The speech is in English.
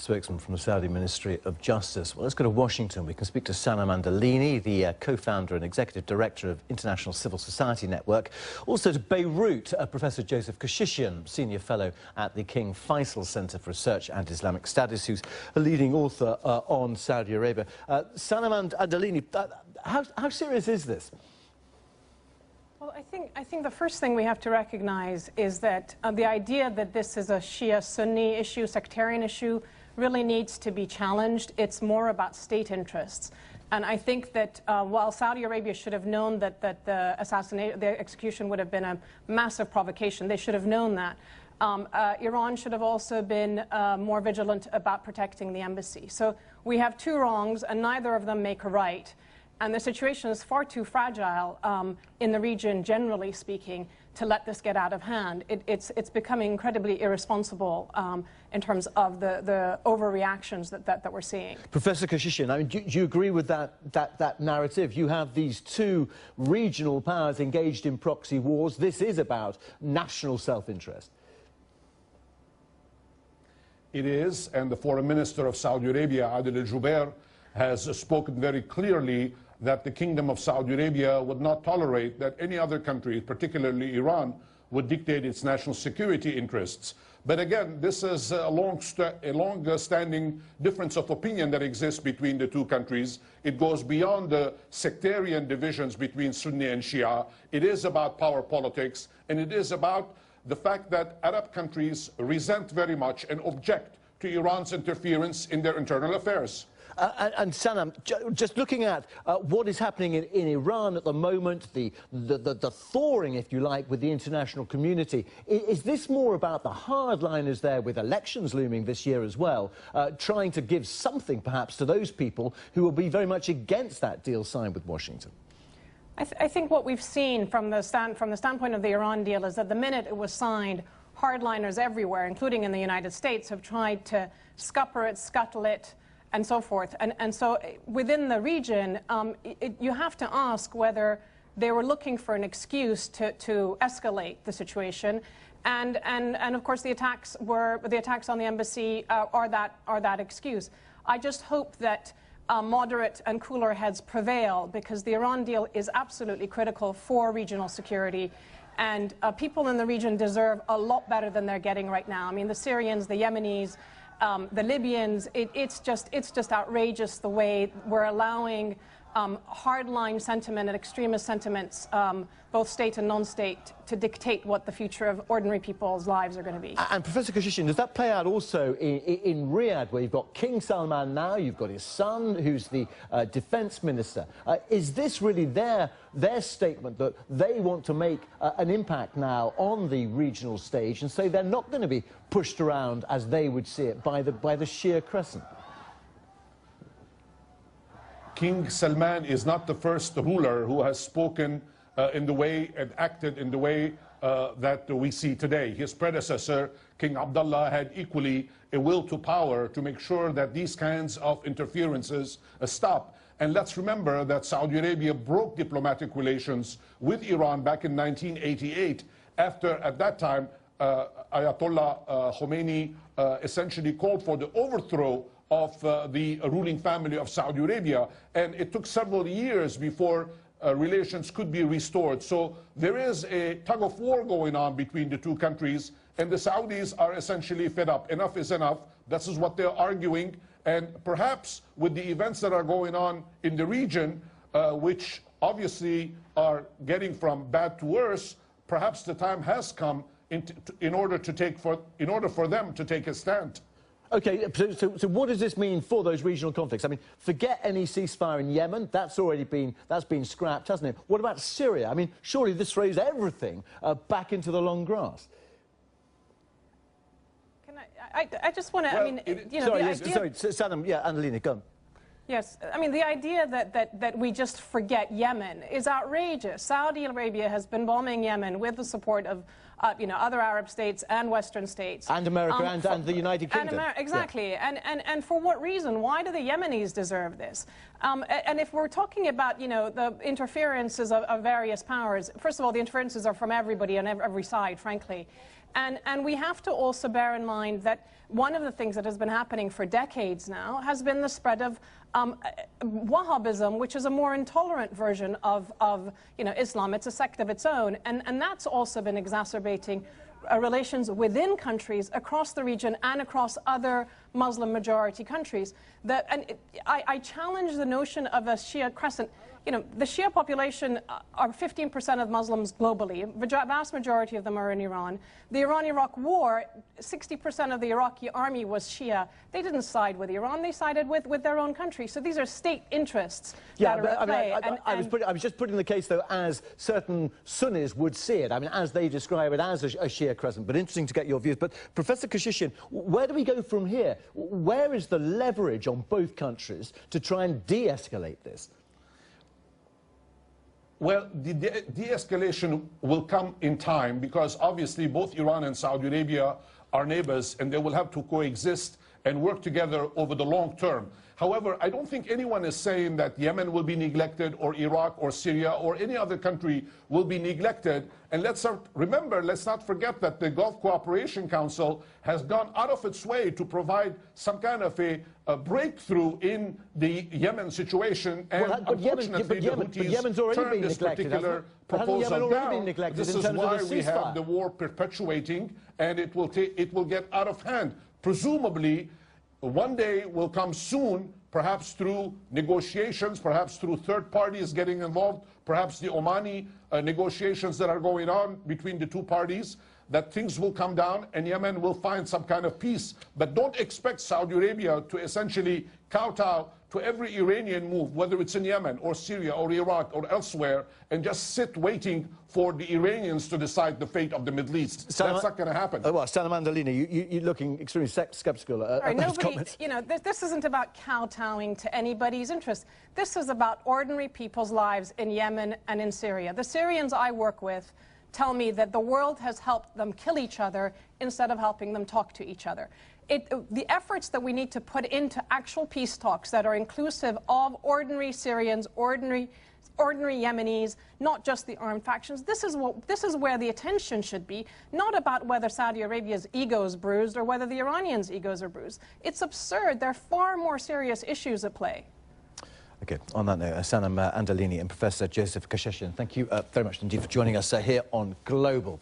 spokesman from the Saudi Ministry of Justice. Well, let's go to Washington. We can speak to Sanam Anderlini, the co-founder and executive director of International Civil Society Network. Also to Beirut, Professor Joseph Kashishian, senior fellow at the King Faisal Center for Research and Islamic Studies, who's a leading author on Saudi Arabia. Sanam Anderlini, how serious is this? Well, I think the first thing we have to recognize is that the idea that this is a Shia-Sunni issue, sectarian issue, really needs to be challenged. It's more about state interests. And I think that while Saudi Arabia should have known that the execution would have been a massive provocation, they should have known that. Iran should have also been more vigilant about protecting the embassy. So we have two wrongs, and neither of them make a right. And the situation is far too fragile in the region, generally speaking, to let this get out of hand. It's becoming incredibly irresponsible in terms of the overreactions that we're seeing. Professor Kashishian, I mean, do you agree with that narrative? You have these two regional powers engaged in proxy wars. This is about national self-interest. It is, and the Foreign Minister of Saudi Arabia, Adel al-Jubeir, has spoken very clearly that the Kingdom of Saudi Arabia would not tolerate that any other country, particularly Iran, would dictate its national security interests. But again, this is a long-standing difference of opinion that exists between the two countries. It goes beyond the sectarian divisions between Sunni and Shia. It is about power politics, and it is about the fact that Arab countries resent very much and object to Iran's interference in their internal affairs. And Sanam, just looking at what is happening in Iran at the moment, the thawing, if you like, with the international community, is this more about the hardliners there, with elections looming this year as well, trying to give something perhaps to those people who will be very much against that deal signed with Washington? I think what we've seen from the standpoint of the Iran deal is that the minute it was signed, hardliners everywhere, including in the United States, have tried to scupper it, scuttle it, and so forth. And so within the region, you have to ask whether they were looking for an excuse to escalate the situation. And of course, the attacks on the embassy are that excuse. I just hope that moderate and cooler heads prevail, because the Iran deal is absolutely critical for regional security. And people in the region deserve a lot better than they're getting right now. I mean, the Syrians, the Yemenis, the Libyans, it's just outrageous the way we're allowing hardline sentiment and extremist sentiments, both state and non-state, to dictate what the future of ordinary people's lives are going to be. And Professor Kashishian, does that play out also in Riyadh, where you've got King Salman now, you've got his son, who's the defense minister? Is this really their statement that they want to make an impact now on the regional stage, and say they're not going to be pushed around, as they would see it, by the Shia crescent? King Salman is not the first ruler who has spoken in the way and acted in the way that we see today. His predecessor, King Abdullah, had equally a will to power to make sure that these kinds of interferences stop. And let's remember that Saudi Arabia broke diplomatic relations with Iran back in 1988, after, at that time, Ayatollah Khomeini essentially called for the overthrow of the ruling family of Saudi Arabia, and it took several years before relations could be restored. So there is a tug of war going on between the two countries, and the Saudis are essentially fed up. Enough is enough. This is what they're arguing, and perhaps with the events that are going on in the region, which obviously are getting from bad to worse, perhaps the time has come in order for them to take a stand. Okay, so what does this mean for those regional conflicts? I mean, forget any ceasefire in Yemen. That's been scrapped, hasn't it? What about Syria? I mean, surely this throws everything back into the long grass. Can I just want to, well, I mean, you know, sorry, the yes, idea... sorry, Sanam, yeah, Anderlini, go on. Yes, I mean, the idea that we just forget Yemen is outrageous. Saudi Arabia has been bombing Yemen with the support of you know, other Arab states and Western states. And America and the United Kingdom. Exactly. Yeah. And for what reason? Why do the Yemenis deserve this? And if we're talking about, you know, the interferences of various powers, first of all, the interferences are from everybody on every side, frankly. And we have to also bear in mind that one of the things that has been happening for decades now has been the spread of Wahhabism, which is a more intolerant version of Islam. It's a sect of its own. And that's also been exacerbating relations within countries across the region and across other Muslim majority countries. I challenge the notion of a Shia crescent. The Shia population are 15% of Muslims globally. The vast majority of them are in Iran. The Iran-Iraq war, 60% of the Iraqi army was Shia. They didn't side with Iran, they sided with their own country. So these are state interests that are at play. I was just putting the case, though, as certain Sunnis would see it. I mean, as they describe it as a Shia crescent. But interesting to get your views. But Professor Kashishian, where do we go from here? Where is the leverage on both countries to try and de-escalate this? Well, the de-escalation will come in time because obviously both Iran and Saudi Arabia are neighbors and they will have to coexist and work together over the long term. However, I don't think anyone is saying that Yemen will be neglected or Iraq or Syria or any other country will be neglected. And let's not forget that the Gulf Cooperation Council has gone out of its way to provide some kind of a breakthrough in the Yemen situation. And unfortunately, the Houthis turned this particular proposal down. This is why we have the war perpetuating, and it will get out of hand. Presumably, one day will come soon, perhaps through negotiations, perhaps through third parties getting involved, perhaps the Omani negotiations that are going on between the two parties, that things will come down and Yemen will find some kind of peace. But don't expect Saudi Arabia to essentially kowtow to every Iranian move, whether it's in Yemen or Syria or Iraq or elsewhere, and just sit waiting for the Iranians to decide the fate of the Middle East. That's not going to happen. Well, Sanam Anderlini, you're looking extremely sceptical at those comments. This isn't about kowtowing to anybody's interest. This is about ordinary people's lives in Yemen and in Syria. The Syrians I work with tell me that the world has helped them kill each other instead of helping them talk to each other. The efforts that we need to put into actual peace talks that are inclusive of ordinary Syrians, ordinary Yemenis, not just the armed factions, this is where the attention should be, not about whether Saudi Arabia's ego is bruised or whether the Iranians' egos are bruised. It's absurd. There are far more serious issues at play. Okay, on that note, Sanam Anderlini and Professor Joseph Kashishian, thank you very much indeed for joining us here on Global.